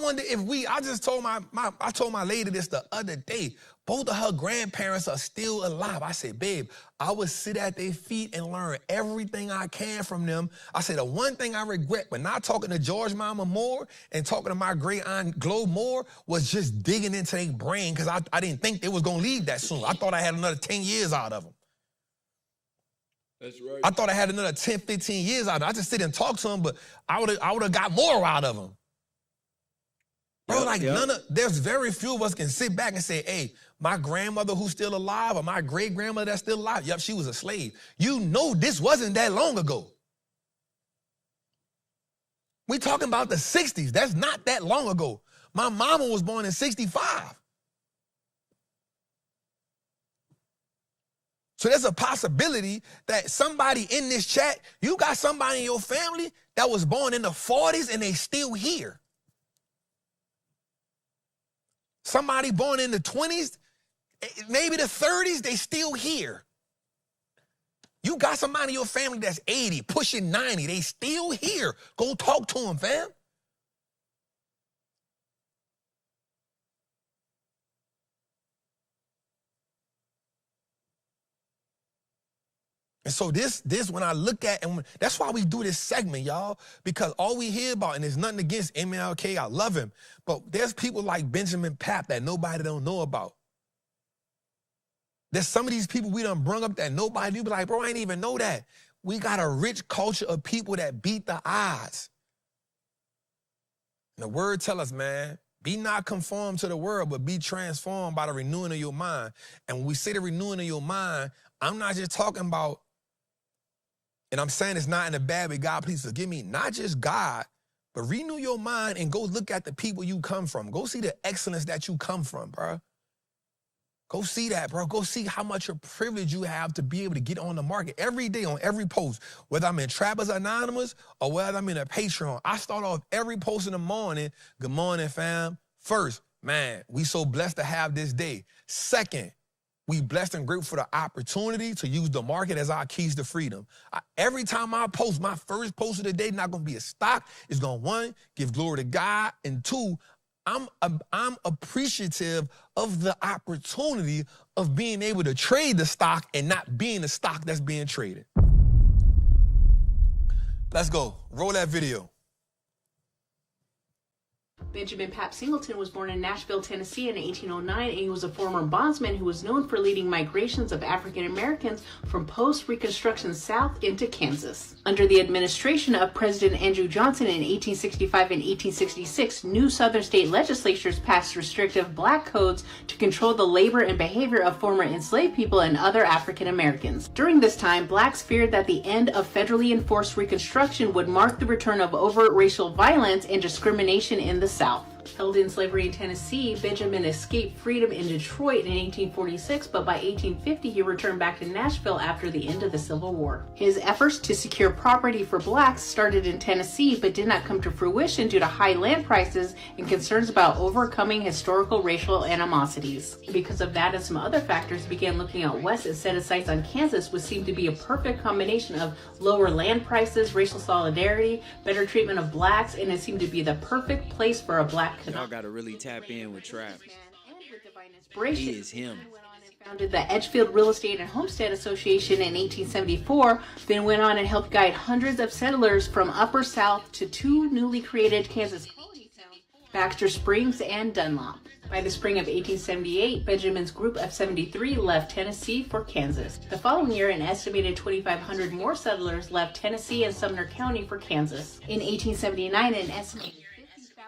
wonder if I just told I told my lady this the other day. Both of her grandparents are still alive. I said, babe, I would sit at their feet and learn everything I can from them. I said, the one thing I regret, but not talking to George Mama more and talking to my great aunt Glo more, was just digging into their brain, because I didn't think they was going to leave that soon. I thought I had another 10 years out of them. That's right. I thought I had another 10, 15 years out of them. I just sit and talk to them, but I would have got more out of them. Bro, there's very few of us can sit back and say, hey, my grandmother who's still alive or my great-grandmother that's still alive, yep, she was a slave. You know this wasn't that long ago. We talking about the 60s. That's not that long ago. My mama was born in 65. So there's a possibility that somebody in this chat, you got somebody in your family that was born in the 40s and they still here. Somebody born in the 20s, maybe the 30s, they still here. You got somebody in your family that's 80, pushing 90, they still here. Go talk to them, fam. And so this when I look at, and that's why we do this segment, y'all, because all we hear about, and there's nothing against MLK, I love him, but there's people like Benjamin Pap that nobody don't know about. There's some of these people we done brung up that nobody do, but like, bro, I didn't even know that. We got a rich culture of people that beat the odds. And the word tell us, man, be not conformed to the world, but be transformed by the renewing of your mind. And when we say the renewing of your mind, I'm not just talking about, and I'm saying it's not in a bad way, God, please forgive me, not just God, but renew your mind and go look at the people you come from. Go see the excellence that you come from, bro. Go see that, bro. Go see how much a privilege you have to be able to get on the market every day on every post, whether I'm in Trappers Anonymous or whether I'm in a Patreon. I start off every post in the morning, good morning, fam. First, man, we so blessed to have this day. Second, we blessed and grateful for the opportunity to use the market as our keys to freedom. Every time I post, my first post of the day not going to be a stock. It's going to, one, give glory to God, and two, I'm appreciative of the opportunity of being able to trade the stock and not being the stock that's being traded. Let's go. Roll that video. Benjamin Pap Singleton was born in Nashville, Tennessee in 1809, and he was a former bondsman who was known for leading migrations of African Americans from post-Reconstruction South into Kansas. Under the administration of President Andrew Johnson in 1865 and 1866, new Southern state legislatures passed restrictive black codes to control the labor and behavior of former enslaved people and other African Americans. During this time, blacks feared that the end of federally enforced Reconstruction would mark the return of overt racial violence and discrimination in the South. Held in slavery in Tennessee, Benjamin escaped freedom in Detroit in 1846, but by 1850 he returned back to Nashville after the end of the Civil War. His efforts to secure property for blacks started in Tennessee, but did not come to fruition due to high land prices and concerns about overcoming historical racial animosities. Because of that and some other factors, he began looking out west and set his sights on Kansas, which seemed to be a perfect combination of lower land prices, racial solidarity, better treatment of blacks, and it seemed to be the perfect place for a black. Y'all gotta really tap in with Trap. He is him. Founded the Edgefield Real Estate and Homestead Association in 1874, then went on and helped guide hundreds of settlers from Upper South to two newly created Kansas colony towns, Baxter Springs and Dunlop. By the spring of 1878, Benjamin's group of 73 left Tennessee for Kansas. The following year, an estimated 2,500 more settlers left Tennessee and Sumner County for Kansas. In 1879, an estimated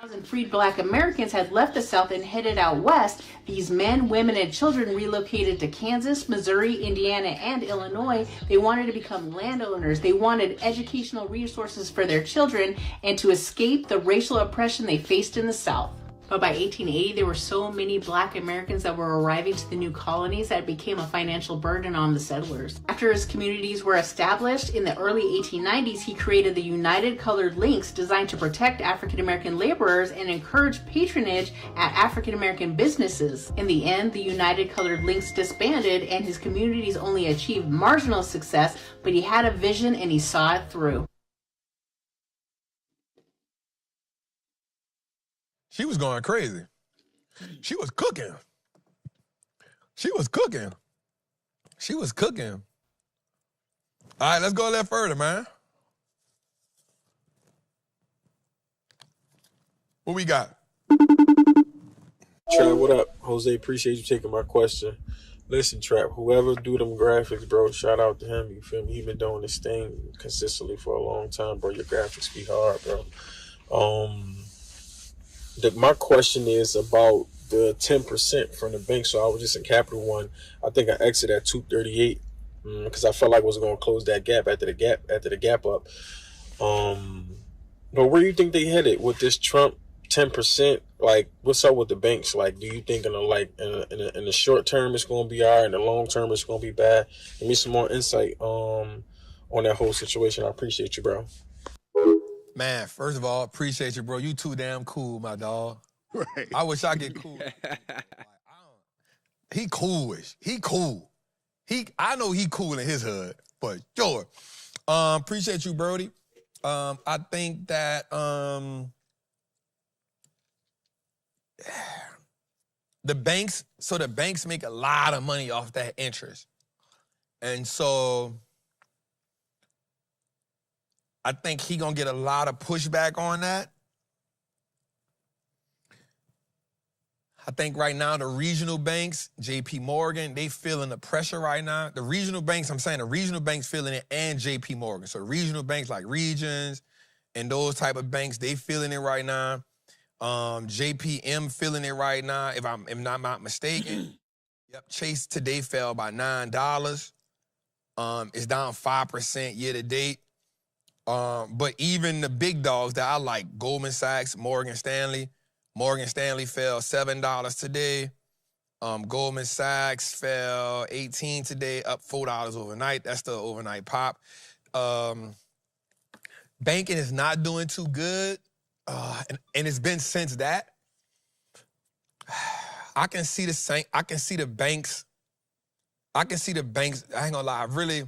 50,000 freed black Americans had left the South and headed out west. These men, women, and children relocated to Kansas, Missouri, Indiana, and Illinois. They wanted to become landowners. They wanted educational resources for their children and to escape the racial oppression they faced in the South. But by 1880, there were so many black Americans that were arriving to the new colonies that it became a financial burden on the settlers. After his communities were established in the early 1890s, he created the United Colored Links, designed to protect African American laborers and encourage patronage at African American businesses. In the end, the United Colored Links disbanded and his communities only achieved marginal success, but he had a vision and he saw it through. She was going crazy. She was cooking. She was cooking. She was cooking. All right, let's go a little further, man. What we got? Trap, what up? Jose, appreciate you taking my question. Listen, Trap, whoever do them graphics, bro, shout out to him. You feel me? He been doing this thing consistently for a long time, bro. Your graphics be hard, bro. My question is about the 10% from the bank. So I was just in Capital One. I think I exited at 238 because I felt like I was going to close that gap after the gap up. But where do you think they headed with this Trump 10%? Like, what's up with the banks? Like, do you think in the short term it's going to be all right, in the long term it's going to be bad? Give me some more insight on that whole situation. I appreciate you, bro. Man, first of all, appreciate you, bro. You too damn cool, my dog. Right. I wish I get cool. He coolish. He cool. I know he cool in his hood, but sure. Appreciate you, Brody. I think that the banks make a lot of money off that interest. And so I think he gonna get a lot of pushback on that. I think right now the regional banks, JP Morgan, they feeling the pressure right now. The regional banks feeling it, and JP Morgan. So regional banks like Regions and those type of banks, they feeling it right now. JPM feeling it right now, if I'm not mistaken. Yep, Chase today fell by $9. It's down 5% year to date. But even the big dogs that I like, Goldman Sachs, Morgan Stanley fell $7 today. Goldman Sachs fell $18 today, up $4 overnight. That's the overnight pop. Banking is not doing too good. And it's been since that. I can see the banks. I ain't gonna lie, really,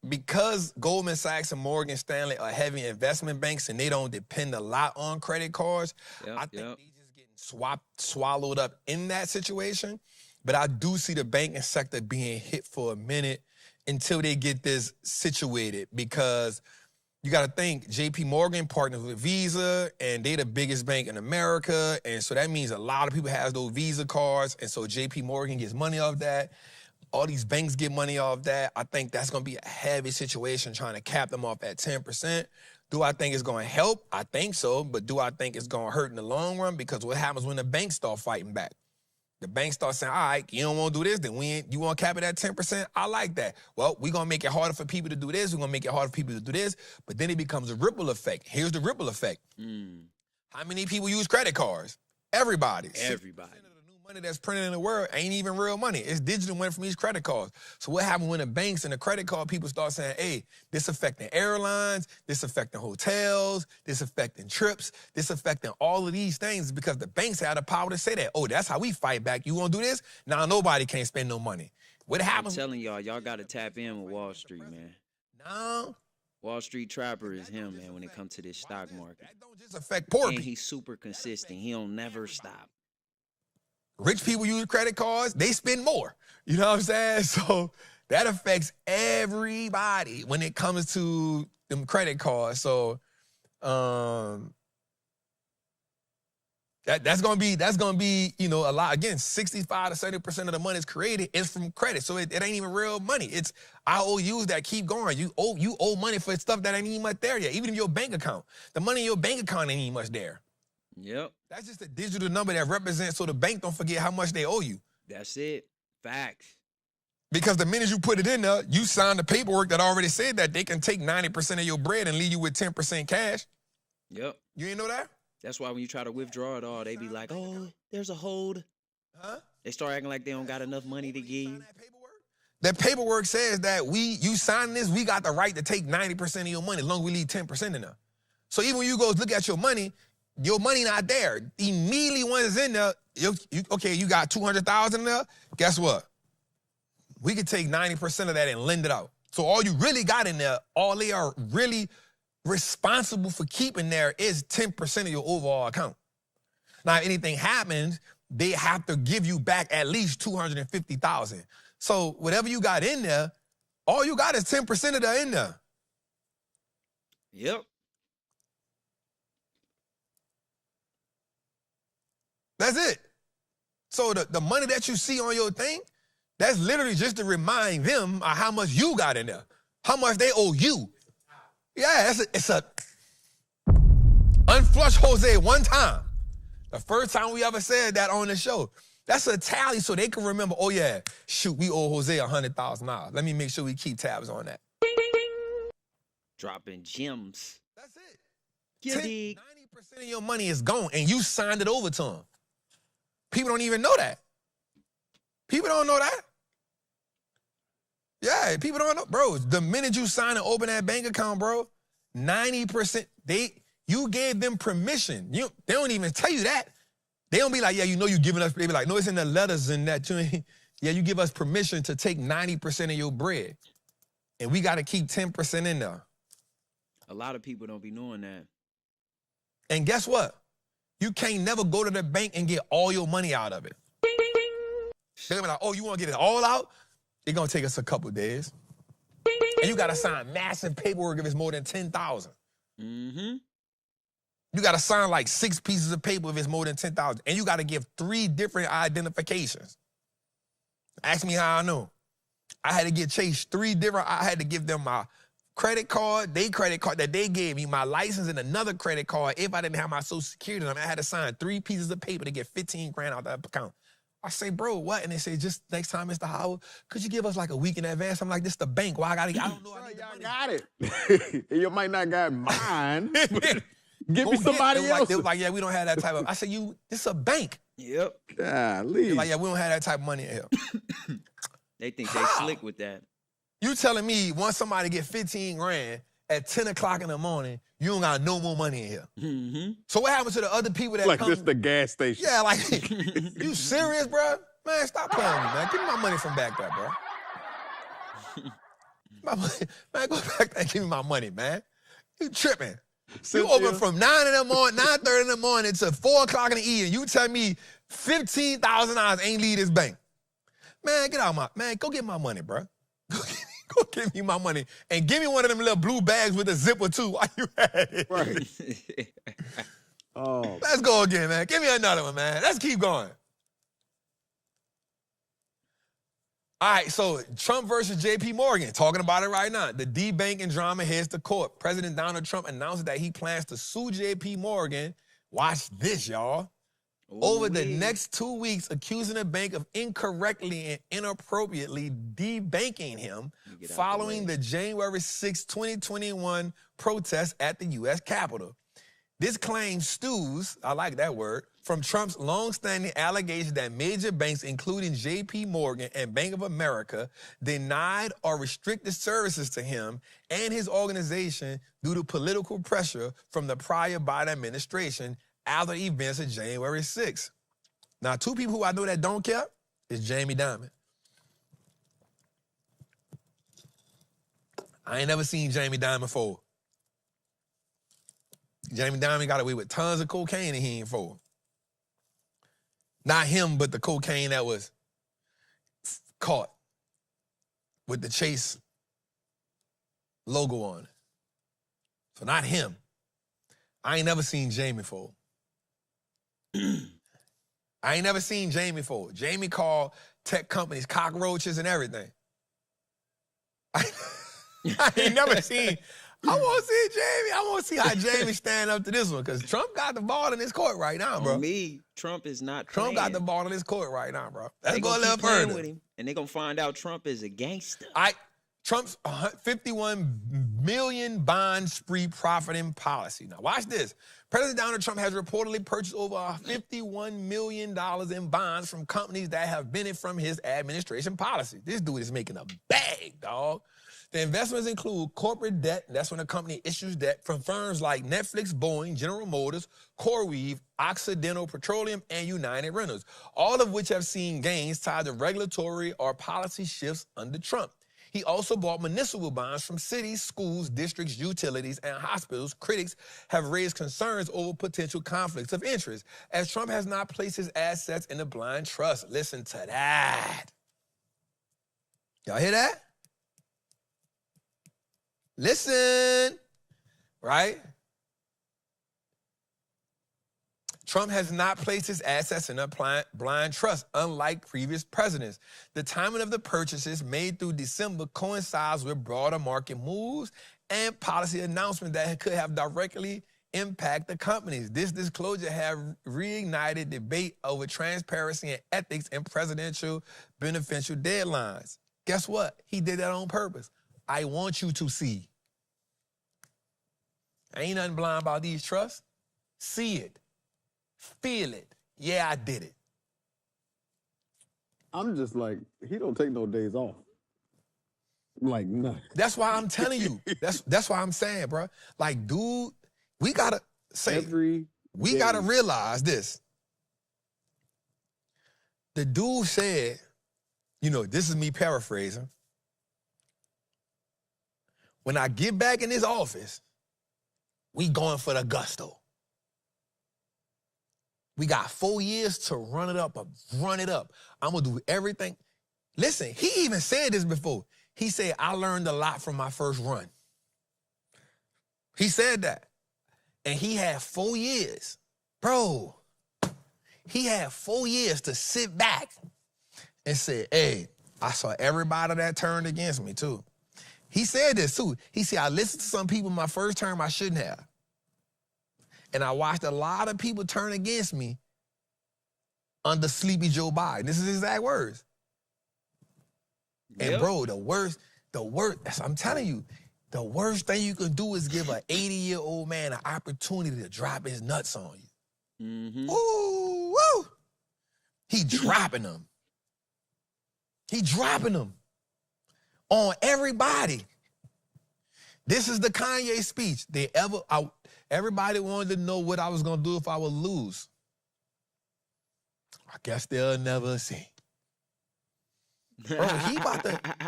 because Goldman Sachs and Morgan Stanley are heavy investment banks and they don't depend a lot on credit cards. I think they just getting swallowed up in that situation. But I do see the banking sector being hit for a minute until they get this situated, because you got to think, JP Morgan partners with Visa, and they the biggest bank in America, and so that means a lot of people have those Visa cards, and so JP Morgan gets money off that. All these banks get money off that. I think that's going to be a heavy situation trying to cap them off at 10%. Do I think it's going to help? I think so, but do I think it's going to hurt in the long run? Because what happens when the banks start fighting back? The banks start saying, all right, you don't want to do this, then you want to cap it at 10%? I like that. Well, we're going to make it harder for people to do this. We're going to make it harder for people to do this. But then it becomes a ripple effect. Here's the ripple effect. How many people use credit cards? Everybody. Everybody. Money that's printed in the world ain't even real money. It's digital money from these credit cards. So what happens when the banks and the credit card people start saying, hey, this affecting airlines, this affecting hotels, this affecting trips, this affecting all of these things, because the banks have the power to say that. Oh, that's how we fight back. You want to do this? Now nobody can't spend no money. What happens? I'm telling y'all got to tap in with Wall Street, man. No. Wall Street Trapper is him, man, when it comes to this stock market. That don't just affect poor And people. he's super consistent. He don't never stop. Rich people use credit cards, they spend more. You know what I'm saying? So that affects everybody when it comes to them credit cards. So that's gonna be, you know, a lot. Again, 65 to 70% of the money is created is from credit. So it ain't even real money. It's IOUs that keep going. You owe money for stuff that ain't even much there yet. Even in your bank account. The money in your bank account ain't even much there. Yep. That's just a digital number that represents, so the bank don't forget how much they owe you. That's it. Facts. Because the minute you put it in there, you sign the paperwork that already said that they can take 90% of your bread and leave you with 10% cash. Yep. You ain't know that? That's why when you try to withdraw it all, they be like, oh, there's a hold. Huh? They start acting like they don't got enough money to give you. That paperwork says that you sign this, we got the right to take 90% of your money as long as we leave 10% in there. So even when you go look at your money not there. Immediately when it's in there, you got 200,000 in there, guess what? We could take 90% of that and lend it out. So all you really got in there, all they are really responsible for keeping there is 10% of your overall account. Now, if anything happens, they have to give you back at least $250,000. So whatever you got in there, all you got is 10% of that in there. Yep. That's it. So the money that you see on your thing, that's literally just to remind them of how much you got in there, how much they owe you. Yeah, it's a unflush Jose one time. The first time we ever said that on the show. That's a tally so they can remember, oh yeah, shoot, we owe Jose $100,000. Let me make sure we keep tabs on that. Dropping gems. That's it. Guilty. 90% of your money is gone and you signed it over to them. People don't even know that. People don't know that. Yeah, people don't know. Bro, the minute you sign and open that bank account, bro, 90%, you gave them permission. They don't even tell you that. They don't be like, yeah, you know you giving us, they be like, no, it's in the letters and that. Yeah, you give us permission to take 90% of your bread. And we got to keep 10% in there. A lot of people don't be knowing that. And guess what? You can't never go to the bank and get all your money out of it. They're gonna be like, oh, you want to get it all out? It's going to take us a couple days. And you got to sign massive paperwork if it's more than 10,000. Mm-hmm. You got to sign like 6 pieces of paper if it's more than 10,000. And you got to give 3 different identifications. Ask me how I know. I had to get Chase 3 different, I had to give them my credit card, they credit card that they gave me, my license, and another credit card if I didn't have my social security number. I had to sign 3 pieces of paper to get 15 grand out of that account. I say, bro, what? And they say, just next time, Mr. Howard, could you give us like a week in advance? I'm like, this the bank. Why I don't know. I need y'all got it. You might not got mine. Give me somebody else. They was like, yeah, we don't have that type of. I said, this is a bank. Yep. Leave. Like, yeah, we don't have that type of money in here. They think they slick with that. You telling me once somebody get 15 grand at 10 o'clock in the morning, you don't got no more money in here. Mm-hmm. So what happens to the other people that like come? this the gas station. Yeah, like, you serious, bro? Man, stop playing with me, man. Give me my money from back there, bro. Man, go back there and give me my money, man. You tripping. You open from 9 in the morning, 9:30 in the morning to 4 o'clock in the evening. You tell me $15,000 ain't leave this bank. Man, go get my money, bro. Go give me my money. And give me one of them little blue bags with a zipper too while you at it. Right. Oh. Let's go again, man. Give me another one, man. Let's keep going. All right, so Trump versus JP Morgan, talking about it right now. The debanking drama heads to court. President Donald Trump announced that he plans to sue JP Morgan. Watch this, y'all. Over the next 2 weeks, accusing the bank of incorrectly and inappropriately debanking him following the January 6, 2021 protests at the U.S. Capitol. This claim stews, I like that word, from Trump's longstanding allegation that major banks, including J.P. Morgan and Bank of America, denied or restricted services to him and his organization due to political pressure from the prior Biden administration after events of January 6th. Now, 2 people who I know that don't care is Jamie Dimon. I ain't never seen Jamie Dimon before. Jamie Dimon got away with tons of cocaine and he ain't for. Not him, but the cocaine that was caught with the Chase logo on it. So not him. I ain't never seen Jamie for. I ain't never seen Jamie for. Jamie called tech companies cockroaches and everything. I ain't never seen. I want to see Jamie. I want to see how Jamie stand up to this one because Trump got the ball in his court right now, bro. Trump is not Trump playing. got the ball in his court right now, bro. Let's They go a gonna little keep playing further. with him, and they're going to find out Trump is a gangster. Trump's 51 million bond spree profiting policy. Now, watch this. President Donald Trump has reportedly purchased over $51 million in bonds from companies that have benefited from his administration policy. This dude is making a bag, dog. The investments include corporate debt, that's when a company issues debt, from firms like Netflix, Boeing, General Motors, CoreWeave, Occidental Petroleum, and United Rentals, all of which have seen gains tied to regulatory or policy shifts under Trump. He also bought municipal bonds from cities, schools, districts, utilities, and hospitals. Critics have raised concerns over potential conflicts of interest, as Trump has not placed his assets in a blind trust. Listen to that. Y'all hear that? Listen, right? Trump has not placed his assets in a blind trust, unlike previous presidents. The timing of the purchases made through December coincides with broader market moves and policy announcements that could have directly impact the companies. This disclosure have reignited debate over transparency and ethics in presidential beneficial deadlines. Guess what? He did that on purpose. I want you to see. Ain't nothing blind about these trusts. See it. Feel it. Yeah, I did it. I'm just like, he don't take no days off. Like, nothing. That's why I'm telling you. That's why I'm saying, bro. Like, dude, we gotta say, we gotta realize this. The dude said, you know, this is me paraphrasing. When I get back in this office, we going for the gusto. We got 4 years to run it up. I'm going to do everything. Listen, he even said this before. He said, I learned a lot from my first run. He said that. And he had 4 years. Bro, he had 4 years to sit back and say, hey, I saw everybody that turned against me, too. He said this, too. He said, I listened to some people my first term I shouldn't have. And I watched a lot of people turn against me under Sleepy Joe Biden. This is his exact words. Yep. And bro, the worst, I'm telling you, the worst thing you can do is give an 80-year-old man an opportunity to drop his nuts on you. Mm-hmm. Ooh, woo! He dropping them. He dropping them on everybody. This is the Kanye speech. Everybody wanted to know what I was going to do if I would lose. I guess they'll never see. Bro,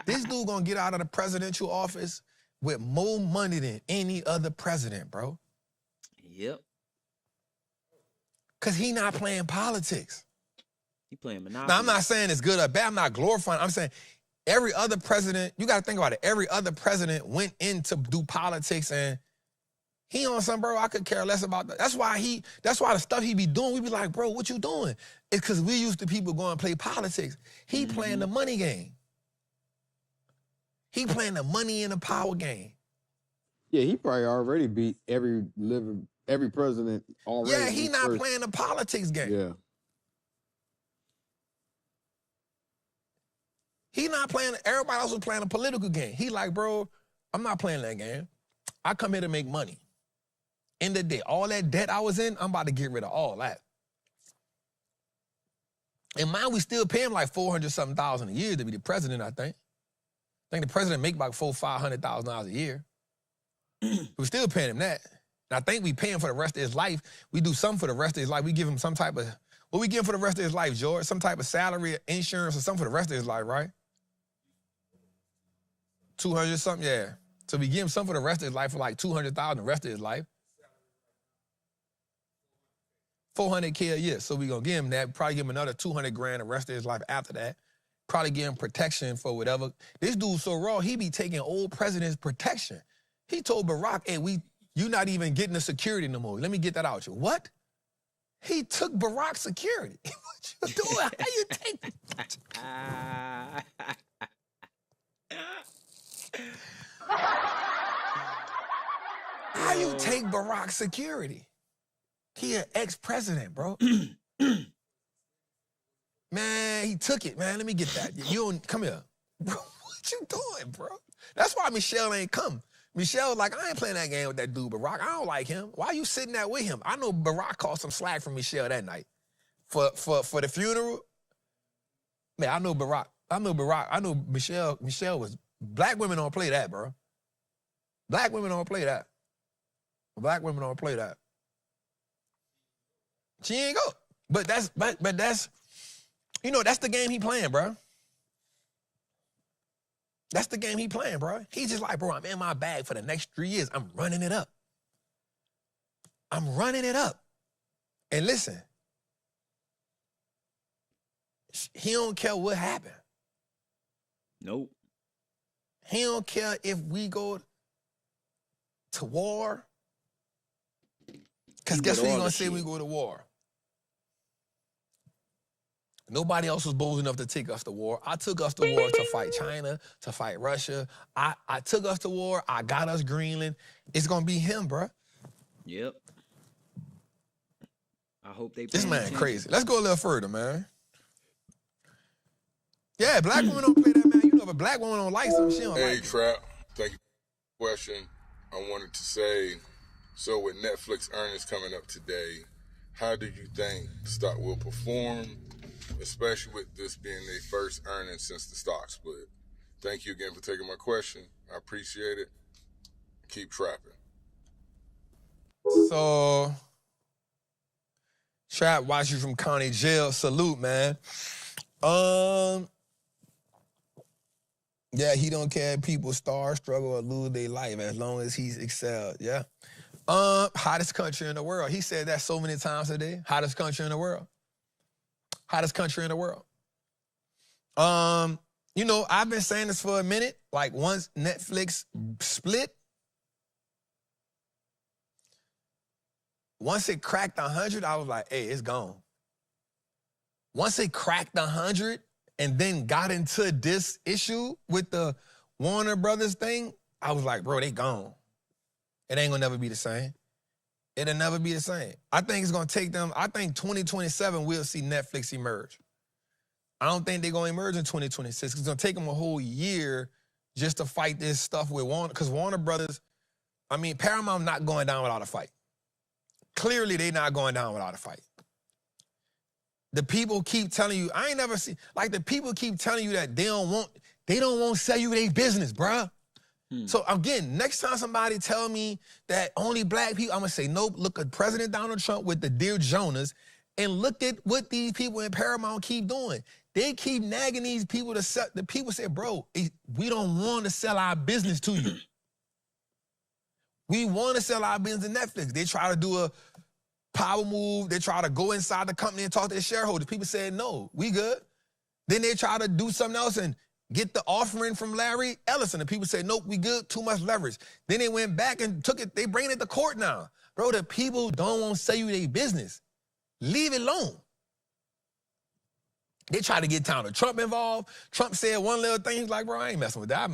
this dude going to get out of the presidential office with more money than any other president, bro. Yep. Because he not playing politics. He playing Monopoly. Now, I'm not saying it's good or bad. I'm not glorifying. I'm saying every other president, you got to think about it. Every other president went in to do politics and he on some, bro, I could care less about that. That's why the stuff he be doing, we be like, bro, what you doing? It's because we used to people going to play politics. He playing the money game. He playing the money and the power game. Yeah, he probably already beat every president already. Yeah, he not playing the politics game. Yeah. He not playing, everybody else was playing a political game. He like, bro, I'm not playing that game. I come here to make money. End of the day, all that debt I was in, I'm about to get rid of all that. And mind, we still pay him like $400,000 a year to be the president, I think. I think the president make about $500,000 a year. We still paying him that. And I think we pay him for the rest of his life. We do something for the rest of his life. We give him some type of, what we give him for the rest of his life, George? Some type of salary, or insurance, or something for the rest of his life, right? 200 something, yeah. So we give him something for the rest of his life for like $200,000 the rest of his life. $400K a year. So we gonna give him that. Probably give him another $200,000 the rest of his life after that. Probably give him protection for whatever. This dude's so raw, he be taking old president's protection. He told Barack, hey, you not even getting the security no more. Let me get that out you. What? He took Barack's security. What you doing? How you take How you take Barack's security? He an ex-president, bro. Man, he took it, man. Let me get that. You don't, come here. Bro, what you doing, bro? That's why Michelle ain't come. Michelle was like, I ain't playing that game with that dude, Barack. I don't like him. Why you sitting there with him? I know Barack caught some slack from Michelle that night. For the funeral, man, I know Barack. I know Michelle was, black women don't play that, bro. Black women don't play that. Black women don't play that. She ain't go. But that's, you know, that's the game he playing, bro. That's the game he playing, bro. He's just like, bro, I'm in my bag for the next 3 years. I'm running it up. I'm running it up. And listen, he don't care what happened. Nope. He don't care if we go to war. Because guess what he's going to say when we go to war? Nobody else was bold enough to take us to war. I took us to war to fight China, to fight Russia. I took us to war. I got us Greenland. It's going to be him, bro. Yep. I hope they. This man crazy. Let's go a little further, man. Yeah, black women don't play that, man. You know, if a black woman don't like something, she don't Hey, like it. Trap. Thank you for the question. I wanted to say, so with Netflix earnings coming up today, how do you think the stock will perform, especially with this being their first earnings since the stock split? Thank you again for taking my question. I appreciate it. Keep trapping. So, Trap, watch you from county jail. Salute, man. Yeah, he don't care if people starve, struggle, or lose their life as long as he's excelled. Yeah. Hottest country in the world. He said that so many times today. Hottest country in the world. Hottest country in the world. You know, I've been saying this for a minute. Like, once Netflix split, once it cracked 100, I was like, hey, it's gone. Once it cracked 100 and then got into this issue with the Warner Brothers thing, I was like, bro, they gone. It ain't gonna never be the same. It'll never be the same. I think it's gonna take them, I think 2027 we'll see Netflix emerge. I don't think they're gonna emerge in 2026. It's gonna take them a whole year just to fight this stuff with Warner, because Warner Brothers, I mean, Paramount not going down without a fight. Clearly, they not going down without a fight. The people keep telling you, I ain't never seen, like the people keep telling you that they don't want to sell you their business, bruh. So again, next time somebody tell me that only black people, I'm gonna say, nope, look at President Donald Trump with the Dear Jonas and look at what these people in Paramount keep doing. They keep nagging these people to sell, the people say, bro, we don't want to sell our business to you. We want to sell our business to Netflix. They try to do a power move. They try to go inside the company and talk to their shareholders. People said, no, we good. Then they try to do something else and get the offering from Larry Ellison. And people said, nope, we good, too much leverage. Then they went back and took it, they bring it to court now. Bro, the people don't want to sell you their business. Leave it alone. They try to get Donald Trump involved. Trump said one little thing. He's like, bro, I ain't messing with that.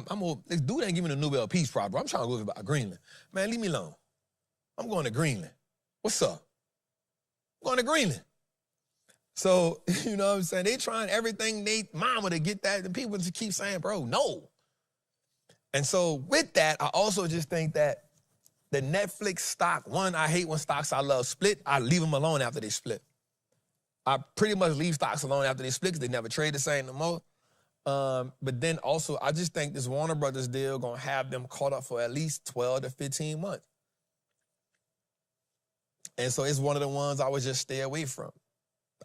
This dude ain't giving me the Nobel Peace Prize, bro. I'm trying to go about Greenland. Man, leave me alone. I'm going to Greenland. What's up? I'm going to Greenland. So, you know what I'm saying? They trying everything they mama to get that. And people just keep saying, bro, no. And so with that, I also just think that the Netflix stock, one, I hate when stocks I love split. I leave them alone after they split. I pretty much leave stocks alone after they split because they never trade the same no more. But then also, I just think this Warner Brothers deal going to have them caught up for at least 12 to 15 months. And so it's one of the ones I would just stay away from.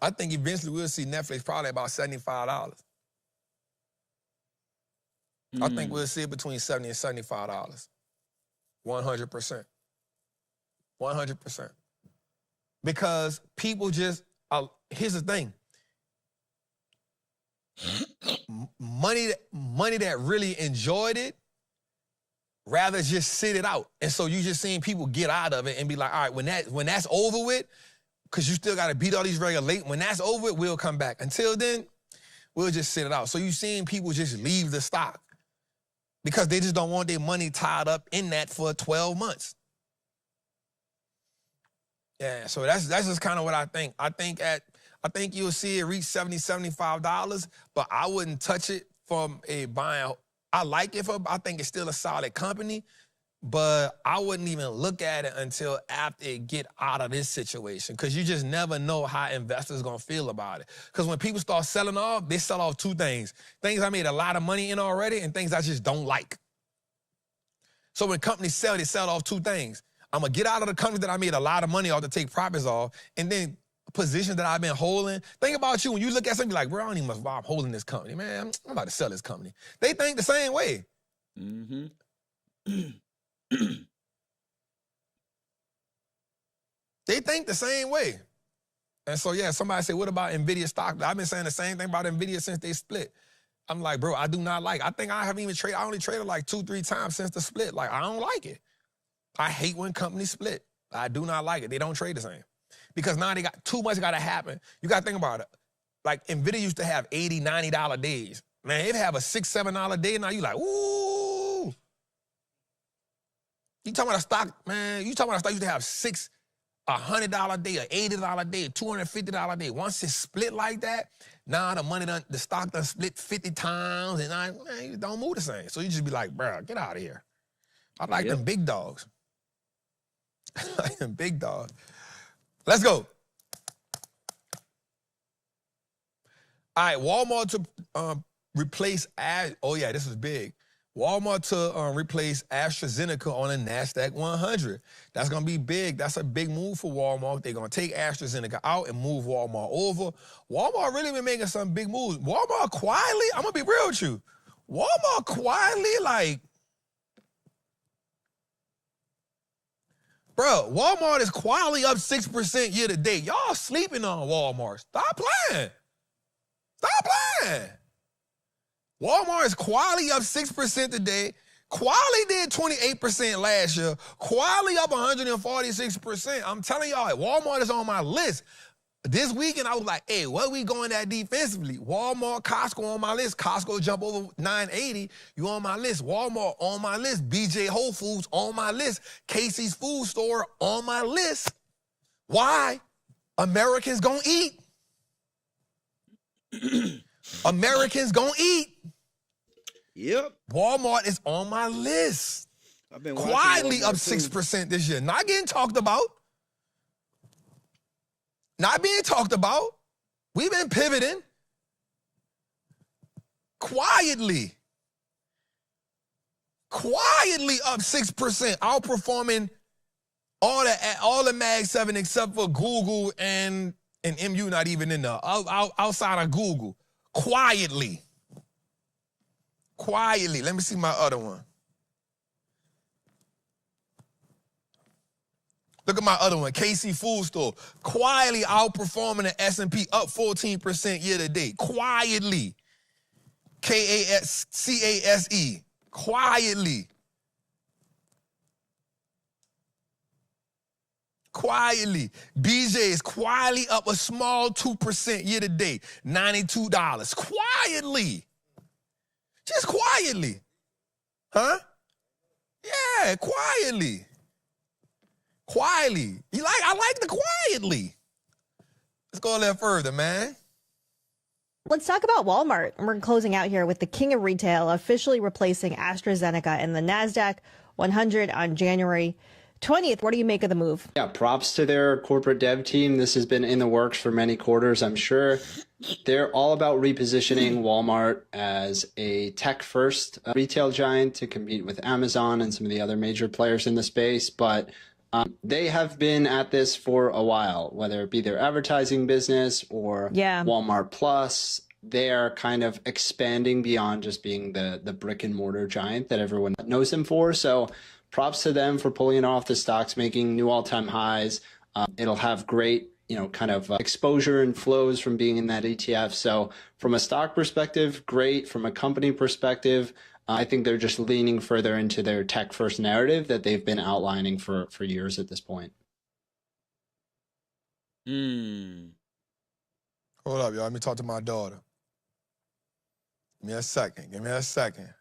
I think eventually we'll see Netflix probably about $75. I think we'll see it between $70 and $75. 100%. 100%. Because people just, here's the thing. Money that really enjoyed it, rather just sit it out. And so you just seeing people get out of it and be like, all right, when that's over with, because you still got to beat all these regulations, when that's over with, we'll come back. Until then, we'll just sit it out. So you seeing people just leave the stock because they just don't want their money tied up in that for 12 months. Yeah, so that's just kind of what I think. I think you'll see it reach $70, $75, but I wouldn't touch it from a buying. I like it I think it's still a solid company, but I wouldn't even look at it until after it get out of this situation, because you just never know how investors gonna feel about it. Because when people start selling off, they sell off two things. Things I made a lot of money in already and things I just don't like. So when companies sell, they sell off two things. I'm gonna get out of the company that I made a lot of money off to take profits off, and then positions that I've been holding. Think about you when you look at something like, bro, I don't even know why I'm holding this company, man. I'm about to sell this company. They think the same way. Mm-hmm. They think the same way. And so, yeah, somebody said, what about NVIDIA stock? I've been saying the same thing about NVIDIA since they split. I'm like, bro, I do not like it. I think I haven't even traded. I only traded like 2-3 times since the split. Like, I don't like it. I hate when companies split. I do not like it. They don't trade the same. Because now they got too much got to happen. You got to think about it. Like, NVIDIA used to have $80, $90 days. Man, it have a $6, $7 day. Now you like, ooh. You talking about a stock, man. You talking about a stock used to have $100 day, $80 day, $250 day. Once it's split like that, now the stock done split 50 times, and man, it don't move the same. So you just be like, bro, get out of here. I like them big dogs. I like them big dogs. Let's go. All right, Walmart to replace, oh yeah, this is big. Walmart to replace AstraZeneca on the NASDAQ 100. That's going to be big. That's a big move for Walmart. They're going to take AstraZeneca out and move Walmart over. Walmart really been making some big moves. Walmart quietly, I'm going to be real with you. Walmart quietly, like, bro, Walmart is quietly up 6% year to date. Y'all sleeping on Walmart. Stop playing. Stop playing. Walmart is quietly up 6% today. Quality did 28% last year. Quality up 146%. I'm telling y'all, Walmart is on my list. This weekend, I was like, hey, what we going at defensively? Walmart, Costco on my list. Costco jump over 980. You on my list. Walmart on my list. BJ Whole Foods on my list. Casey's Food Store on my list. Why? Americans gonna eat. Americans gonna eat. Yep. Walmart is on my list. I've been quietly up too. 6% this year. Not getting talked about. Not being talked about. We've been pivoting. Quietly. Quietly up 6%, outperforming all the Mag 7 except for Google and MU not even in there. Outside of Google. Quietly. Quietly. Let me see my other one. Look at my other one, KC Food Store. Quietly outperforming the S&P, up 14% year to date. Quietly. KASCASE. Quietly. Quietly. BJ is quietly up a small 2% year to date. $92. Quietly. Just quietly. Huh? Yeah, quietly. Quietly. I like the quietly. Let's go a little further, man. Let's talk about Walmart. We're closing out here with the king of retail officially replacing AstraZeneca in the NASDAQ 100 on January 20th. What do you make of the move? Yeah, props to their corporate dev team. This has been in the works for many quarters, I'm sure. They're all about repositioning Walmart as a tech-first retail giant to compete with Amazon and some of the other major players in the space. But they have been at this for a while, whether it be their advertising business or Walmart Plus. They are kind of expanding beyond just being the brick and mortar giant that everyone knows them for. So props to them for pulling it off. The stock's making new all-time highs. It'll have great, kind of exposure and flows from being in that ETF. So from a stock perspective, great. From a company perspective, I think they're just leaning further into their tech-first narrative that they've been outlining for years at this point. Hold up, y'all. Let me talk to my daughter. Give me a second.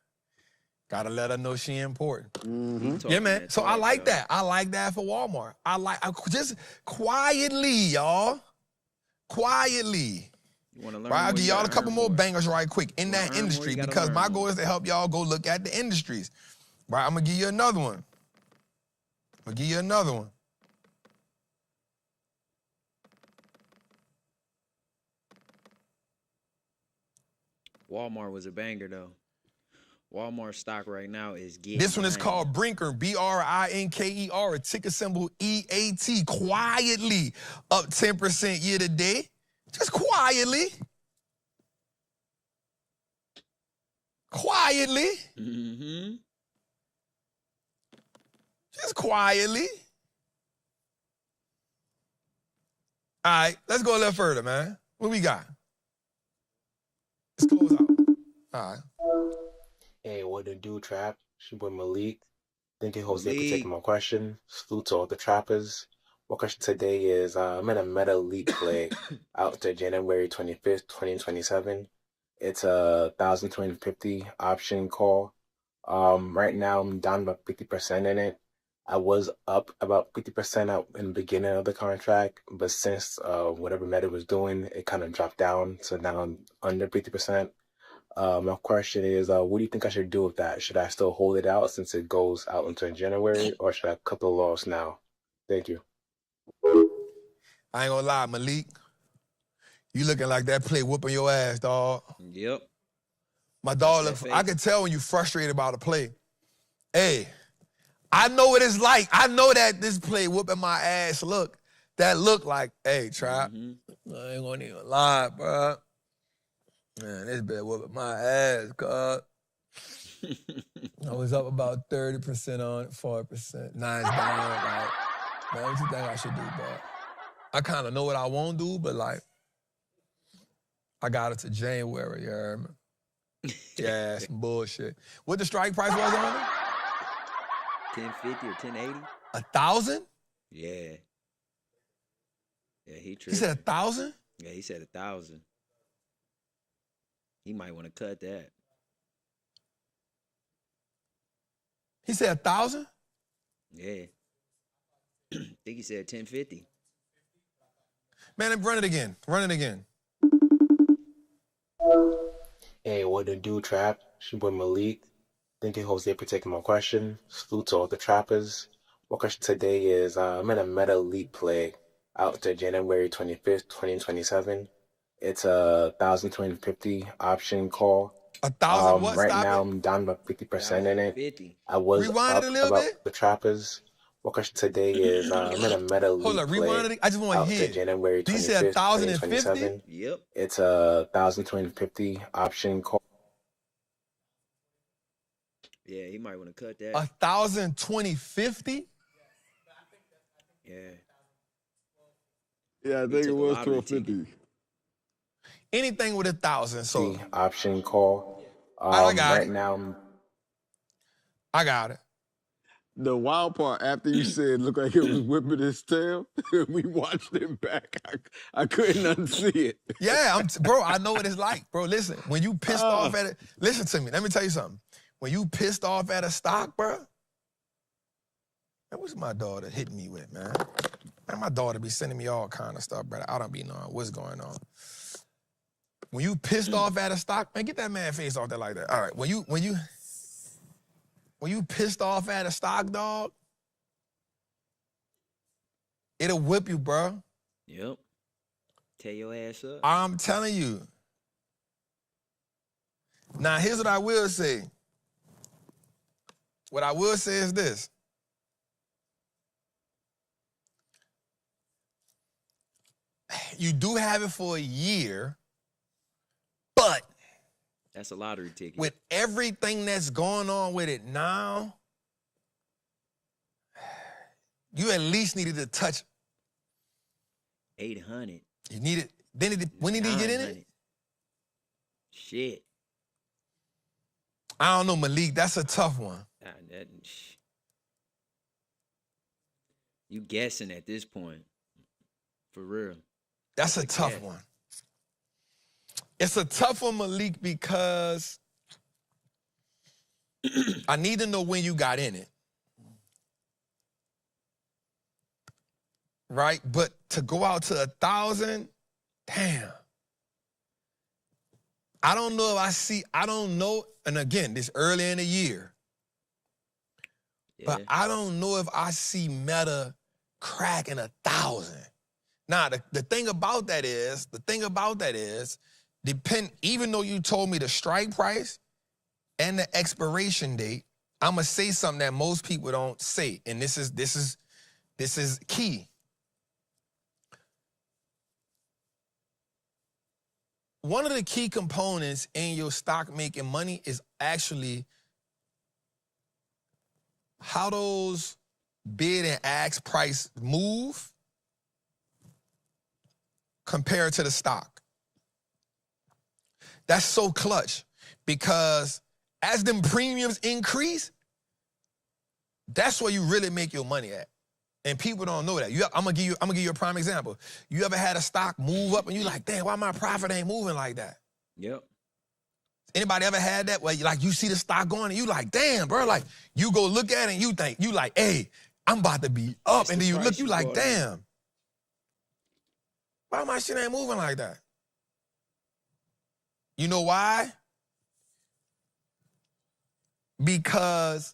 Gotta let her know she important. Mm-hmm. Yeah, man. So I like that. I like that for Walmart. I just quietly, y'all. Quietly. Right, I'll give y'all a couple more bangers right quick in that industry because my goal is to help y'all go look at the industries. Right, I'm gonna give you another one. Walmart was a banger though. Walmart stock right now is getting. This one is money. called Brinker, BRINKER, ticker symbol EAT. Quietly up 10% year to date. Just quietly. Quietly. Mm-hmm. Just quietly. All right, let's go a little further, man. What we got? Let's close out. All right. Hey, what it do, Trap? It's your boy Malik. Thank you, Jose, for Malik. taking my question. Salute to all the trappers. My question today is, I'm in a Meta Elite play out to January 25th, 2027. It's a 1,250 option call. Right now, I'm down about 50% in it. I was up about 50% out in the beginning of the contract, but since whatever Meta was doing, it kind of dropped down, so now I'm under 50%. My question is, what do you think I should do with that? Should I still hold it out since it goes out until January, or should I cut the loss now? Thank you. I ain't gonna lie, Malik. You looking like that play whooping your ass, dog. Yep. My dog, That's look, that I can tell when you frustrated about a play. Hey, I know what it's like. I know that this play whooping my ass look. That look like, hey, Trap. Mm-hmm. I ain't gonna even lie, bro. Man, this been whooping my ass, cuz. I was up about 30% on it, 40%. Now it's down. Like, man, what you think I should do, bro? I kind of know what I won't do, but like, I got it to January, you heard me? Yeah, some bullshit. What the strike price was on it? 1050 or 1080? 1,000? Yeah. Yeah, he He tripped. said 1,000? Yeah, he said 1,000. He might want to cut that. He said 1,000? Yeah. I think he said 1050. Man, run it again. Run it again. Hey, what it do, Trap? It's your boy Malik. Thank you, Jose, for taking my question. Salute to all the trappers. My question today is, I'm in a Meta Elite play out to January 25th, 2027. It's a 1,250 option call. 1,000 what? Right Stop now, it. I'm down about 50% in it. 50. I was Rewind up it a little about bit. the trappers. My question today is, I'm in a Meta Elite Hold up, play rewind it. I just want out to to hear. January He said 25th, 1,050? 2027. Yep. It's a 1,250 option call. Yeah, he might want to cut that. 1,020.50? Yeah. Yeah, I He think took it a was lottery ticket. 1250. Anything with 1,000. So The option call. I got Right it. now, I got it. The wild part after you said looked like it was whipping his tail, we watched it back. I couldn't unsee it. Yeah, bro, I know what it's like. Bro, listen, when you pissed Oh. off at it, listen to me. Let me tell you something. When you pissed off at a stock, bro, man, what's my daughter hitting me with, man? Man, my daughter be sending me all kind of stuff, brother. I don't be knowing what's going on. When you pissed off at a stock, man, get that man face off there like that. All right, when you pissed off at a stock, dog, it'll whip you, bro. Yep. Tear your ass up. I'm telling you. Now, here's what I will say. What I will say is this. You do have it for a year, but That's a lottery ticket. with everything that's going on with it now, you at least needed to touch. 800. You needed. When did he get in it? 900. Shit. I don't know, Malik. That's a tough one. You guessing at this point. For real. That's a tough guess. one. It's a tough one, Malik, because I need to know when you got in it. Right? But to go out to 1,000, damn. I don't know if I don't know, and again, this early in the year, but I don't know if I see Meta cracking 1,000. Now, the thing about that is, even though you told me the strike price, and the expiration date, I'm gonna say something that most people don't say, and this is key. One of the key components in your stock making money is actually how those bid and ask price move compared to the stock. That's so clutch because as them premiums increase, that's where you really make your money at. And people don't know that. I'm gonna give you a prime example. You ever had a stock move up and you like, damn, why my profit ain't moving like that? Yep. Anybody ever had that where you see the stock going and you like, damn, bro, like you go look at it and you think, you like, hey, I'm about to be up. And then you look, you like, damn, why my shit ain't moving like that? You know why? Because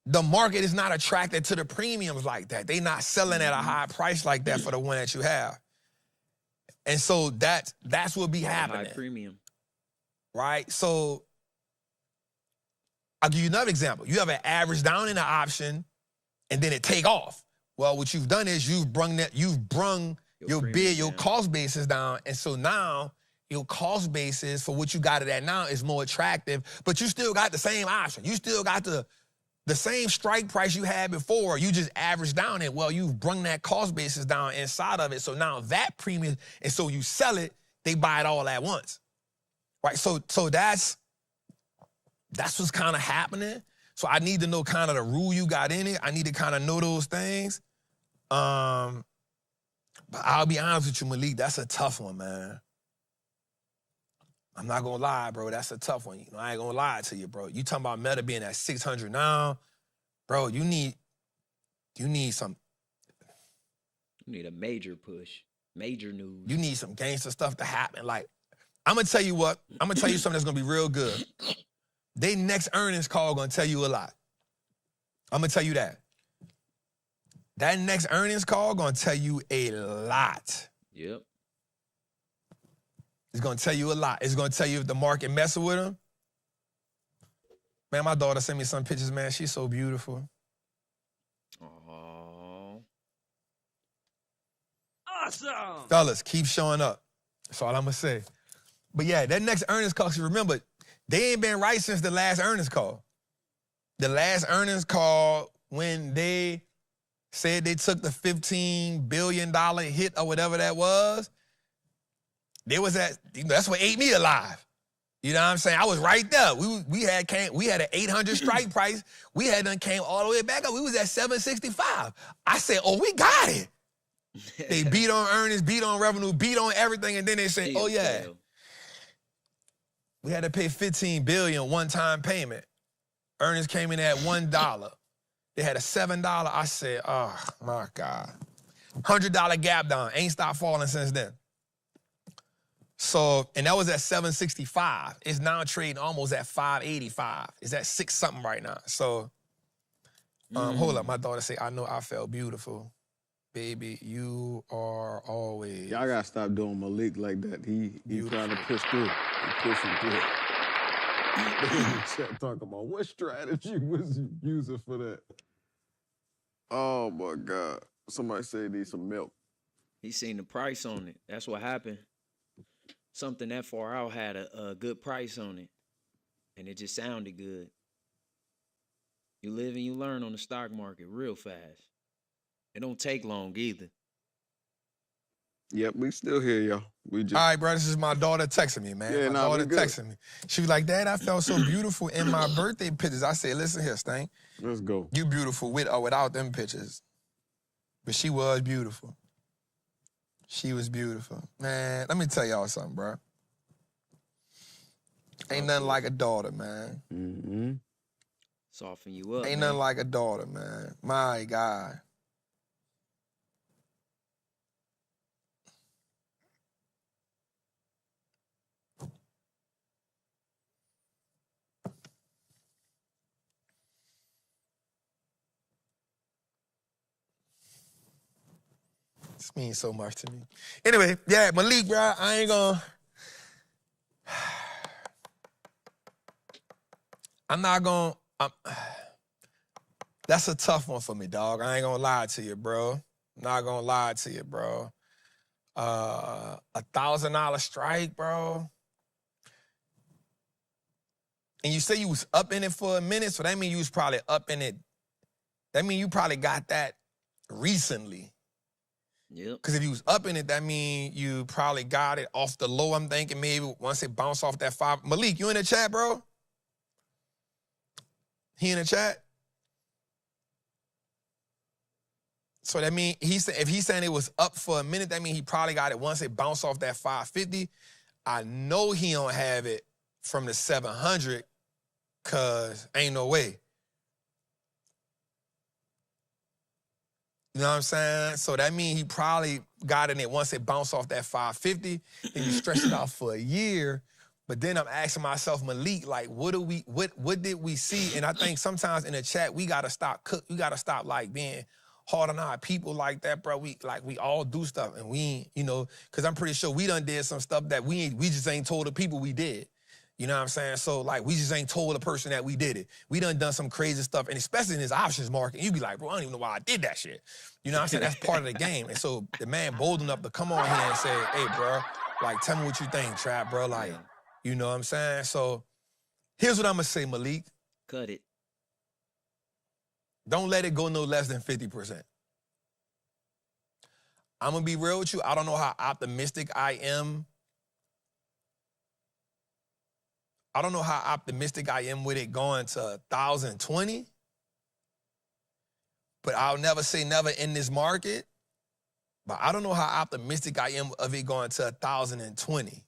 the market is not attracted to the premiums like that. They not selling at a high price like that for the one that you have. And so that's what be happening. High premium. Right? So I'll give you another example. You have an average down in an option and then it take off. Well, what you've done is you've brung your bid, your cost basis down. And so now your cost basis for what you got it at now is more attractive, but you still got the same option. You still got the same strike price you had before. You just averaged down it. Well, you've brung that cost basis down inside of it. So now that premium, and so you sell it, they buy it all at once. Right? So that's what's kind of happening. So I need to know kind of the rule you got in it. I need to kind of know those things. But I'll be honest with you, Malik, that's a tough one, man. I'm not gonna lie, bro. That's a tough one. You know, I ain't gonna lie to you, bro. You talking about Meta being at 600 now, bro? You need some. You need a major push, major news. You need some gangster stuff to happen. Like, I'm gonna tell you what. I'm gonna tell you something that's gonna be real good. They next earnings call gonna tell you a lot. I'm gonna tell you that. That next earnings call gonna tell you a lot. Yep. It's gonna tell you a lot. It's gonna tell you if the market messing with them. Man, my daughter sent me some pictures, man. She's so beautiful. Oh. Awesome. Fellas, keep showing up. That's all I'm gonna say. But yeah, that next earnings call, so remember, they ain't been right since the last earnings call. The last earnings call when they said they took the $15 billion hit or whatever that was, they was at, that's what ate me alive. You know what I'm saying? I was right there. We had an 800 strike price. We had done came all the way back up. We was at 765. I said, oh, we got it. They beat on earnings, beat on revenue, beat on everything, and then they say, oh yeah, we had to pay $15 billion one-time payment. Earnings came in at $1. They had a $7. I said, oh my God. $100 gap down. Ain't stopped falling since then. So, and that was at 765. It's now trading almost at 585. It's at 6 something right now. So, hold up. My daughter say, I know I felt beautiful. Baby, you are always. Y'all gotta stop doing Malik like that. He trying to push through. He pushing through. Talk about what strategy was you using for that? Oh my God. Somebody say they need some milk. He seen the price on it. That's what happened. Something that far out had a good price on it, and it just sounded good. You live and you learn on the stock market real fast. It don't take long either. Yep, we still here, y'all. We just. All right, bro, this is my daughter texting me, man. Yeah, my daughter texting me. She was like, Dad, I felt so beautiful in my birthday pictures. I said, listen here, Stank. Let's go. You beautiful with or without them pictures. But she was beautiful. She was beautiful. Man, let me tell y'all something, bro. Ain't nothing like a daughter, man. Mm-hmm. Soften you up. Ain't nothing like a daughter, man. My God. This means so much to me. Anyway, yeah, Malik, bro, I ain't gonna. I'm not going to... That's a tough one for me, dog. I ain't going to lie to you, bro. Not going to lie to you, bro. $1,000 strike, bro. And you say you was up in it for a minute, so that means you was probably up in it. That means you probably got that recently. Yep. Because if you was up in it, that means you probably got it off the low, I'm thinking maybe once it bounced off that 5. Malik, you in the chat, bro? He in the chat? So that means if he's saying it was up for a minute, that means he probably got it once it bounced off that 550. I know he don't have it from the 700, cause ain't no way. You know what I'm saying? So that means he probably got in it once it bounced off that 550, and you stretched it out for a year. But then I'm asking myself, Malik, like, what did we see? And I think sometimes in the chat we gotta stop like being hard on our people like that, bro. We all do stuff, and we, you know, because I'm pretty sure we done did some stuff that we just ain't told the people we did. You know what I'm saying? So, like, we just ain't told the person that we did it. We done some crazy stuff, and especially in this options market, you be like, bro, I don't even know why I did that shit. You know what I'm saying? That's part of the game. And so the man bold enough to come on here and say, hey, bro, like, tell me what you think, Trap, bro. Like, you know what I'm saying? So here's what I'm going to say, Malik. Cut it. Don't let it go no less than 50%. I'm going to be real with you. I don't know how optimistic I am. I don't know how optimistic I am with it going to 1,020. But I'll never say never in this market. But I don't know how optimistic I am of it going to 1,020.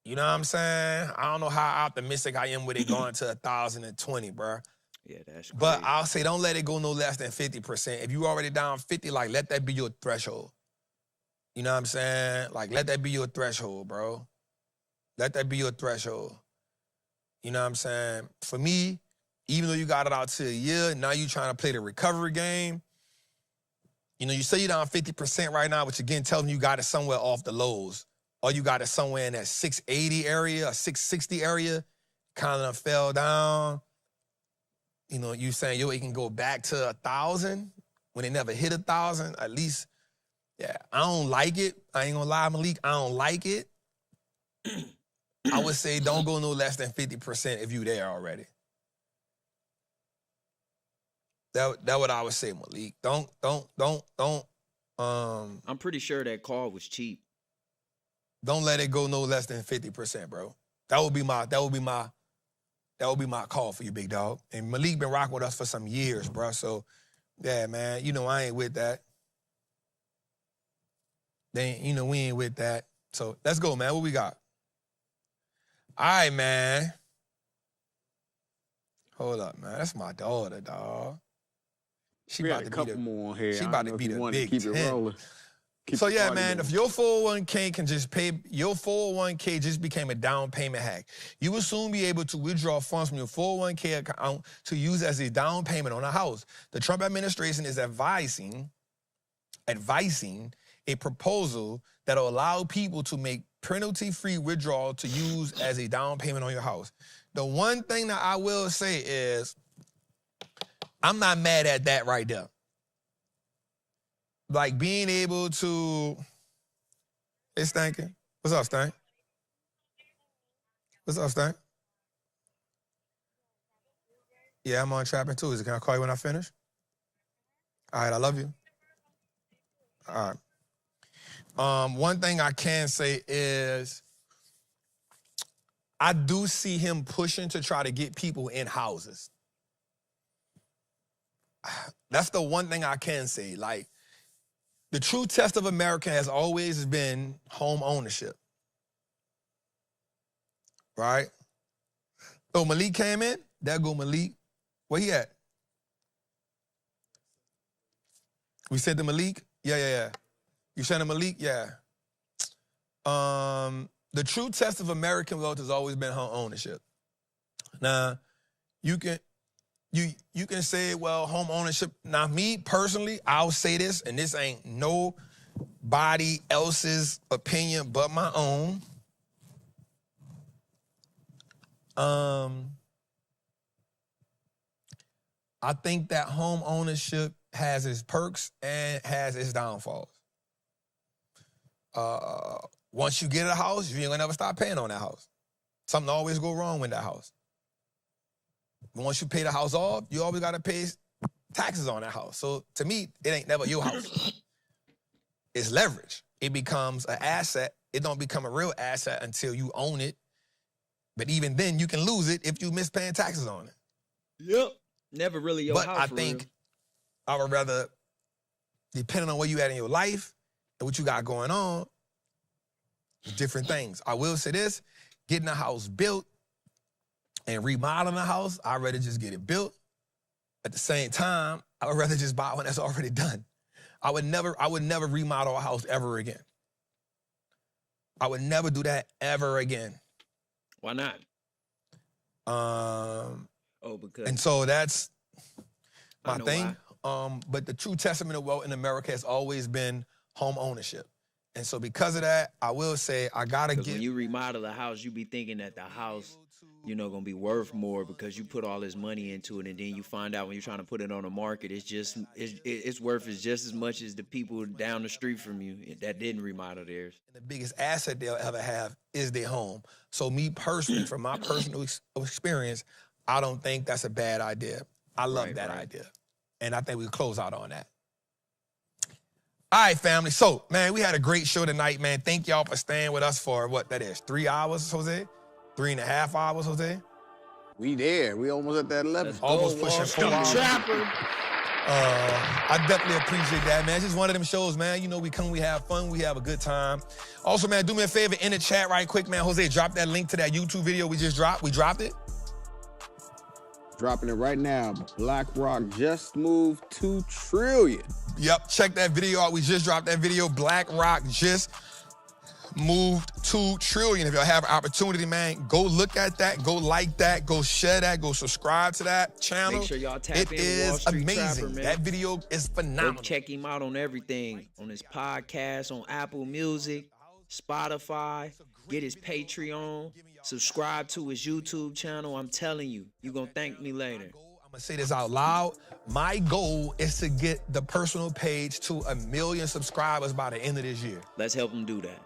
You know what I'm saying? I don't know how optimistic I am with it going to 1,020, bro. Yeah, that's crazy. But I'll say don't let it go no less than 50%. If you already down 50, like, let that be your threshold. You know what I'm saying? Like, let that be your threshold, bro. Let that be your threshold. You know what I'm saying? For me, even though you got it out to a year, now you trying to play the recovery game. You know, you say you're down 50% right now, but you're again telling you got it somewhere off the lows. Or you got it somewhere in that 680 area or 660 area, kind of fell down. You know, you saying, yo, it can go back to 1,000 when it never hit 1,000, at least. Yeah, I don't like it. I ain't gonna lie, Malik, I don't like it. I would say don't go no less than 50% if you there already. That what I would say, Malik. Don't. I'm pretty sure that call was cheap. Don't let it go no less than 50%, bro. That would be my call for you, big dog. And Malik been rocking with us for some years, bro. So, yeah, man, you know I ain't with that. We ain't with that. So let's go, man. What we got? All right, man. Hold up, man. That's my daughter, dog. We got a couple more on here. She about to be the big keep it 10. rolling. So yeah, man, if your 401k can just pay, your 401k just became a down payment hack. You will soon be able to withdraw funds from your 401k account to use as a down payment on a house. The Trump administration is advising a proposal that will allow people to make penalty-free withdrawal to use as a down payment on your house. The one thing that I will say is, I'm not mad at that right there. Like being able to, it's Stankin. What's up, Stank? What's up, Stank? Yeah, I'm on Trapping Tuesday. Can I call you when I finish? All right, I love you. All right. One thing I can say is I do see him pushing to try to get people in houses. That's the one thing I can say. Like, the true test of America has always been home ownership. Right? So Malik came in. There go Malik. Where he at? We sent to Malik? Yeah. You sent to Malik? Yeah. The true test of American wealth has always been home ownership. Now, you can say, well, home ownership. Now, me personally, I'll say this, and this ain't nobody else's opinion but my own. I think that home ownership has its perks and has its downfalls. Once you get a house, you ain't gonna never stop paying on that house. Something always go wrong with that house. Once you pay the house off, you always gotta pay taxes on that house. So to me, it ain't never your house. It's leverage. It becomes an asset. It don't become a real asset until you own it. But even then, you can lose it if you miss paying taxes on it. Yep. Never really your But house. I for think real. I would rather, depending on where you at in your life and what you got going on, different things. I will say this, getting a house built and remodeling a house, I'd rather just get it built. At the same time, I would rather just buy one that's already done. I would never remodel a house ever again. I would never do that ever again. Why not? Because. And so that's I my know thing. But the true testament of wealth in America has always been home ownership. And so because of that, I will say I gotta get. When you remodel a house, you be thinking that the house, gonna be worth more because you put all this money into it, and then you find out when you're trying to put it on the market, it's worth just as much as the people down the street from you that didn't remodel theirs. The biggest asset they'll ever have is their home. So me personally, from my personal experience, I don't think that's a bad idea. I love that idea. And I think we close out on that. All right, family. So, man, we had a great show tonight, man. Thank y'all for staying with us for what that is, 3 hours, Jose? 3.5 hours, Jose? We there. We almost at that 11. Almost pushing 4 hours. I definitely appreciate that, man. It's just one of them shows, man. We come, we have fun, we have a good time. Also, man, do me a favor in the chat right quick, man. Jose, drop that link to that YouTube video we just dropped. We dropped it. Dropping it right now. BlackRock just moved $2 trillion. Yep, check that video out. We just dropped that video. BlackRock just moved $2 trillion. If y'all have an opportunity, man, go look at that, go like that, go share that, go subscribe to that channel. Make sure y'all tap it in. is Wall Street amazing. Trapper, man. That video is phenomenal. Go check him out on everything, on his podcast, on Apple Music, Spotify. Get his Patreon. Subscribe to his YouTube channel. I'm telling you, you're going to thank me later. I'm going to say this out loud. My goal is to get the personal page to 1 million subscribers by the end of this year. Let's help him do that.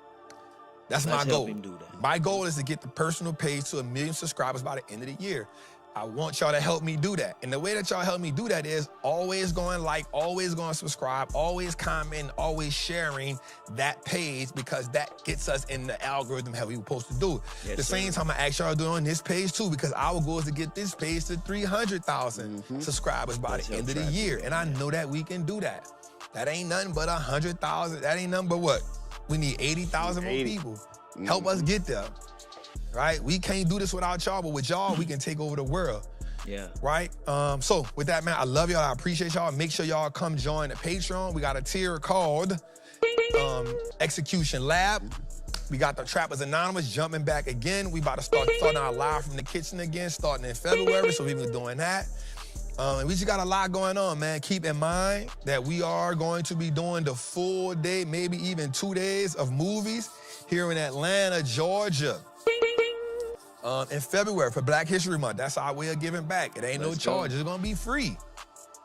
That's my Let's goal. help him do that. My goal is to get the personal page to 1 million subscribers by the end of the year. I want y'all to help me do that. And the way that y'all help me do that is always going like, always going to subscribe, always comment, always sharing that page, because that gets us in the algorithm how we were supposed to do it. Yes, the same time I ask y'all to do it on this page too, because our goal is to get this page to 300,000 subscribers by the end of the year. And I know that we can do that. That ain't nothing but 100,000. That ain't nothing but what? We need 80,000 more people. Help us get there. Right? We can't do this without y'all, but with y'all, we can take over the world. Yeah. Right? So with that, man, I love y'all. I appreciate y'all. Make sure y'all come join the Patreon. We got a tier called Execution Lab. We got the Trappers Anonymous jumping back again. We about to starting our live from the kitchen again, starting in February. So we've been doing that. And we just got a lot going on, man. Keep in mind that we are going to be doing the full day, maybe even 2 days of movies here in Atlanta, Georgia. In February for Black History Month. That's our way of giving back. It ain't no charge. It's gonna be free.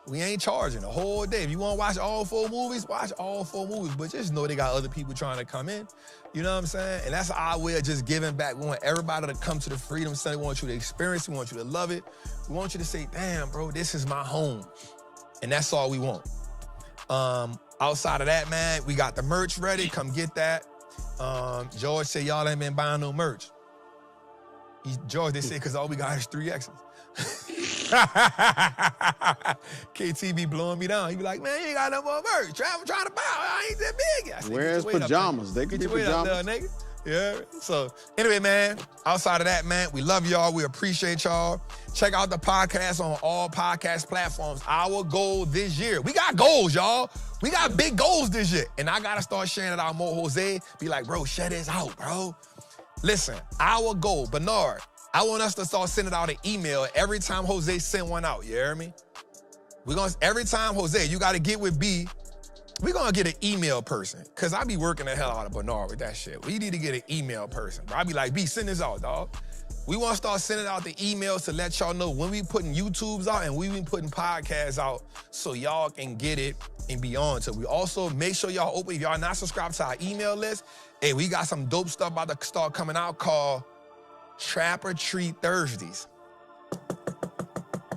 We ain't charging the whole day. If you wanna watch all 4 movies, watch all 4 movies. But just know they got other people trying to come in. You know what I'm saying? And that's our way of just giving back. We want everybody to come to the Freedom Center. We want you to experience it. We want you to love it. We want you to say, damn, bro, this is my home. And that's all we want. Outside of that, man, we got the merch ready. Come get that. George said y'all ain't been buying no merch. George, they say, because all we got is 3 X's. KT be blowing me down. He be like, man, you ain't got no more merch. I'm trying to buy. I ain't that big. I said, Where's pajamas? They could be pajamas. There, nigga. Yeah. So anyway, man, outside of that, man, we love y'all. We appreciate y'all. Check out the podcast on all podcast platforms. Our goal this year. We got goals, y'all. We got big goals this year. And I got to start sharing it out more. Jose, be like, bro, share this out, bro. Listen, our goal, Bernard, I want us to start sending out an email every time Jose send one out. You hear me? Every time, Jose, you got to get with B, we're going to get an email person. Because I be working the hell out of Bernard with that shit. We need to get an email person. Bro, I be like, B, send this out, dog. We want to start sending out the emails to let y'all know when we putting YouTubes out and we been putting podcasts out so y'all can get it and be on to. We also make sure y'all open, if y'all not subscribed to our email list, hey, we got some dope stuff about to start coming out called Trap or Treat Thursdays.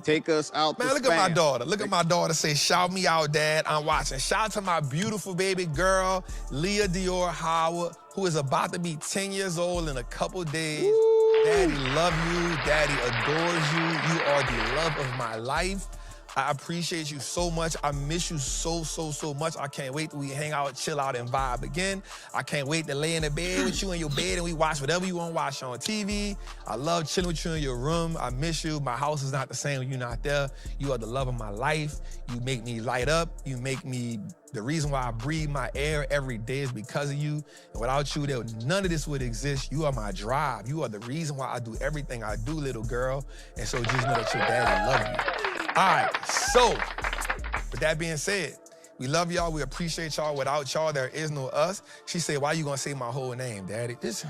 Take us out. Man, look at my daughter. Look at my daughter say, shout me out, Dad. I'm watching. Shout out to my beautiful baby girl, Leah Dior Howard, who is about to be 10 years old in a couple days. Woo. Daddy love you. Daddy adores you. You are the love of my life. I appreciate you so much. I miss you so much. I can't wait till we hang out, chill out, and vibe again. I can't wait to lay in the bed with you in your bed and we watch whatever you want to watch on TV. I love chilling with you in your room. I miss you. My house is not the same when you're not there. You are the love of my life. You make me light up. You make me, the reason why I breathe my air every day is because of you. And without you, none of this would exist. You are my drive. You are the reason why I do everything I do, little girl. And so just know that your daddy love you. All right, so with that being said, we love y'all. We appreciate y'all. Without y'all, there is no us. She said, why you gonna say my whole name, Daddy? This...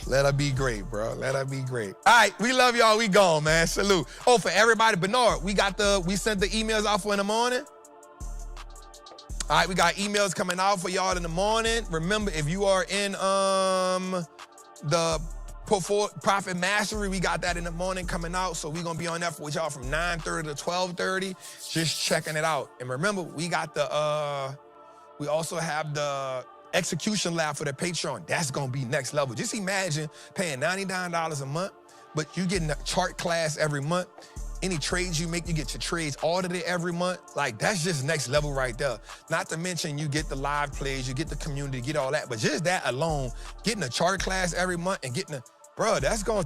Let her be great, bro. Let her be great. All right, we love y'all. We gone, man. Salute. Oh, for everybody, Bernard, we sent the emails out for in the morning. All right, we got emails coming out for y'all in the morning. Remember, if you are in the Profit Mastery, we got that in the morning coming out. So we're going to be on that with y'all from 9:30 to 12:30, just checking it out. And remember, we got we also have the Execution Lab for the Patreon. That's going to be next level. Just imagine paying $99 a month, but you getting a chart class every month. Any trades you make, you get your trades audited every month. Like, that's just next level right there. Not to mention you get the live plays, you get the community, you get all that. But just that alone, getting a chart class every month and getting bro, that's going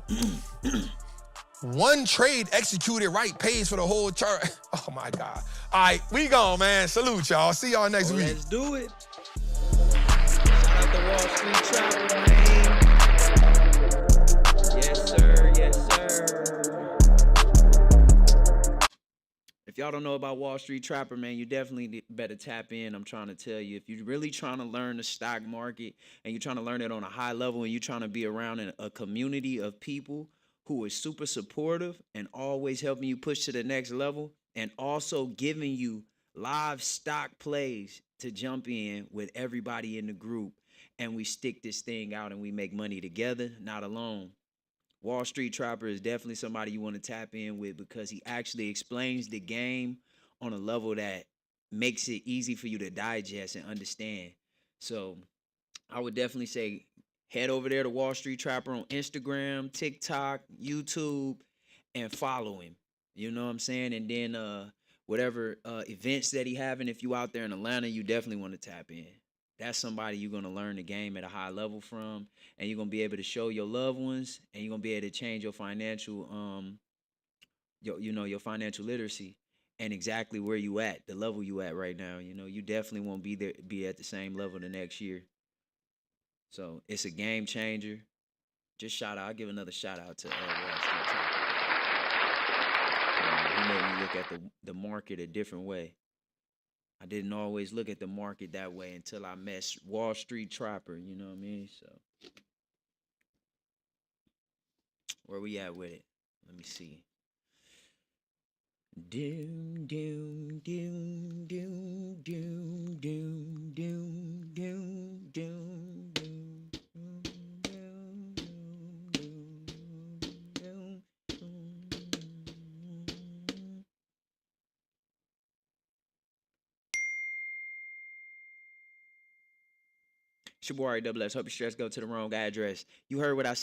one trade executed right pays for the whole chart. Oh my God. All right, we gone, man. Salute y'all. See y'all next week. Let's do it. Shout out to Wall Street Trapper, man. Yes, sir. Yes, sir. If y'all don't know about Wall Street Trapper, man, you definitely better tap in. I'm trying to tell you, if you're really trying to learn the stock market and you're trying to learn it on a high level and you're trying to be around in a community of people who is super supportive and always helping you push to the next level and also giving you live stock plays to jump in with everybody in the group, and we stick this thing out and we make money together, not alone. Wall Street Trapper is definitely somebody you want to tap in with because he actually explains the game on a level that makes it easy for you to digest and understand. So I would definitely say head over there to Wall Street Trapper on Instagram, TikTok, YouTube, and follow him. You know what I'm saying? And then whatever events that he having, if you out there in Atlanta, you definitely want to tap in. That's somebody you're going to learn the game at a high level from, and you're going to be able to show your loved ones, and you're going to be able to change your financial, your financial literacy and exactly where you at, the level you at right now. You know, you definitely won't be at the same level the next year. So it's a game changer. Just I'll give another shout out to Wall Street Trapper. He made me look at the market a different way. I didn't always look at the market that way until I met Wall Street Trapper, you know what I mean? So, where we at with it? Let me see. Doom, doom, doom, doom, doom, doom, doom, doom, doom, doom. It's your boy, Double S. Hope your stress go to the wrong address. You heard what I said.